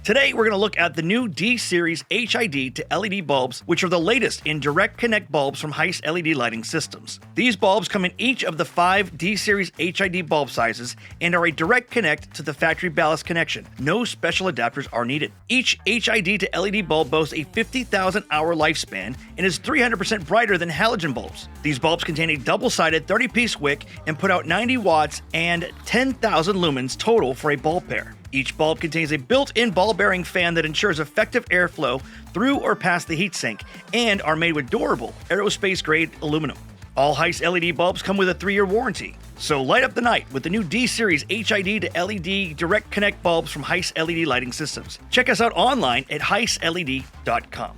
Today, we're going to look at the new D-Series HID to LED bulbs, which are the latest in direct connect bulbs from Heise LED lighting systems. These bulbs come in each of the 5 D-Series HID bulb sizes and are a direct connect to the factory ballast connection. No special adapters are needed. Each HID to LED bulb boasts a 50,000 hour lifespan and is 300% brighter than halogen bulbs. These bulbs contain a double-sided 30-piece wick and put out 90 watts and 10,000 lumens total for a bulb pair. Each bulb contains a built-in ball-bearing fan that ensures effective airflow through or past the heatsink and are made with durable, aerospace-grade aluminum. All Heise LED bulbs come with a 3-year warranty. So light up the night with the new D-Series HID to LED Direct Connect bulbs from Heise LED Lighting Systems. Check us out online at heiseled.com.